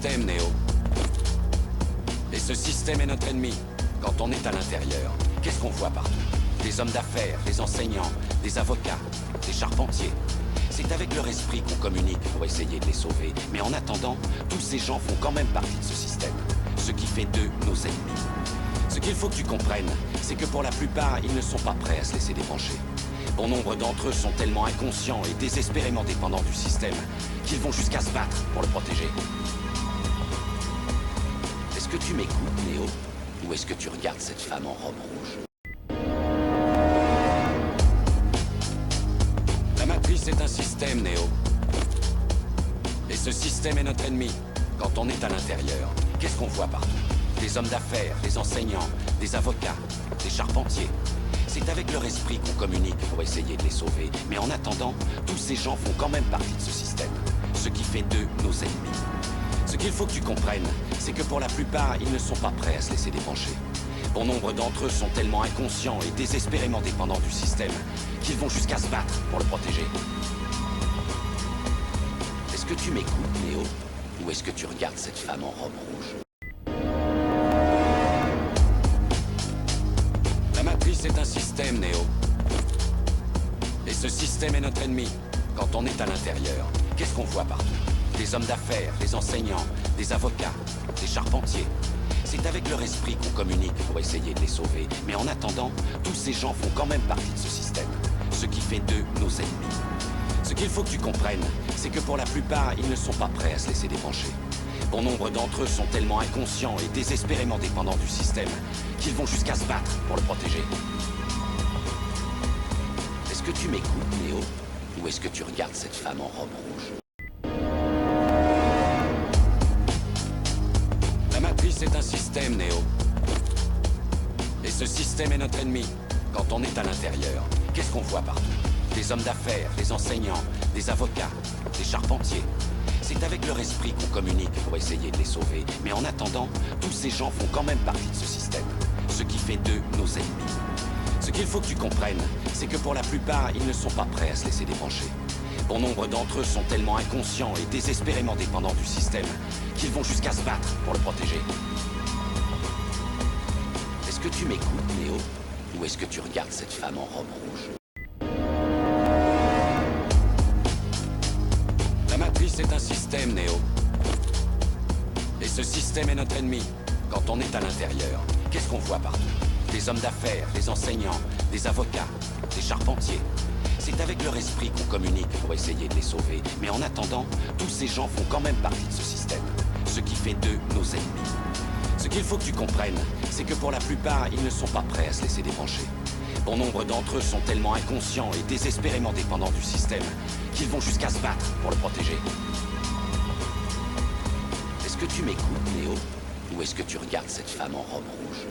système, Néo. Et ce système est notre ennemi. Quand on est à l'intérieur, qu'est-ce qu'on voit partout? Des hommes d'affaires, des enseignants, des avocats, des charpentiers. C'est avec leur esprit qu'on communique pour essayer de les sauver. Mais en attendant, tous ces gens font quand même partie de ce système. Ce qui fait d'eux nos ennemis. Ce qu'il faut que tu comprennes, c'est que pour la plupart, ils ne sont pas prêts à se laisser débrancher. Bon nombre d'entre eux sont tellement inconscients et désespérément dépendants du système qu'ils vont jusqu'à se battre pour le protéger. Est-ce que tu m'écoutes, Néo? Ou est-ce que tu regardes cette femme en robe rouge? La matrice est un système, Néo. Et ce système est notre ennemi. Quand on est à l'intérieur, qu'est-ce qu'on voit partout? Des hommes d'affaires, des enseignants, des avocats, des charpentiers. C'est avec leur esprit qu'on communique pour essayer de les sauver. Mais en attendant, tous ces gens font quand même partie de ce système. Ce qui fait d'eux nos ennemis. Ce qu'il faut que tu comprennes, c'est que pour la plupart, ils ne sont pas prêts à se laisser débrancher. Bon nombre d'entre eux sont tellement inconscients et désespérément dépendants du système qu'ils vont jusqu'à se battre pour le protéger. Est-ce que tu m'écoutes, Néo? Ou est-ce que tu regardes cette femme en robe rouge? La matrice est un système, Néo. Et ce système est notre ennemi. Quand on est à l'intérieur, qu'est-ce qu'on voit partout? Des hommes d'affaires, des enseignants, des avocats, des charpentiers. C'est avec leur esprit qu'on communique pour essayer de les sauver. Mais en attendant, tous ces gens font quand même partie de ce système. Ce qui fait d'eux nos ennemis. Ce qu'il faut que tu comprennes, c'est que pour la plupart, ils ne sont pas prêts à se laisser débrancher. Bon nombre d'entre eux sont tellement inconscients et désespérément dépendants du système qu'ils vont jusqu'à se battre pour le protéger. Est-ce que tu m'écoutes, Néo? Ou est-ce que tu regardes cette femme en robe rouge? La matrice est un système, Néo. Et ce système est notre ennemi. Quand on est à l'intérieur, qu'est-ce qu'on voit partout? Des hommes d'affaires, des enseignants, des avocats, des charpentiers. C'est avec leur esprit qu'on communique pour essayer de les sauver. Mais en attendant, tous ces gens font quand même partie de ce système. Ce qui fait d'eux nos ennemis. Ce qu'il faut que tu comprennes, c'est que pour la plupart, ils ne sont pas prêts à se laisser débrancher. Bon nombre d'entre eux sont tellement inconscients et désespérément dépendants du système qu'ils vont jusqu'à se battre pour le protéger. Est-ce que tu m'écoutes, Néo? Ou est-ce que tu regardes cette femme en robe rouge? La matrice est un système, Néo. Et ce système est notre ennemi. Quand on est à l'intérieur, qu'est-ce qu'on voit partout? Des hommes d'affaires, des enseignants, des avocats, des charpentiers. C'est avec leur esprit qu'on communique pour essayer de les sauver. Mais en attendant, tous ces gens font quand même partie de ce système. Ce qui fait d'eux nos ennemis. Ce qu'il faut que tu comprennes, c'est que pour la plupart, ils ne sont pas prêts à se laisser débrancher. Bon nombre d'entre eux sont tellement inconscients et désespérément dépendants du système qu'ils vont jusqu'à se battre pour le protéger. Est-ce que tu m'écoutes, Néo? Ou est-ce que tu regardes cette femme en robe rouge?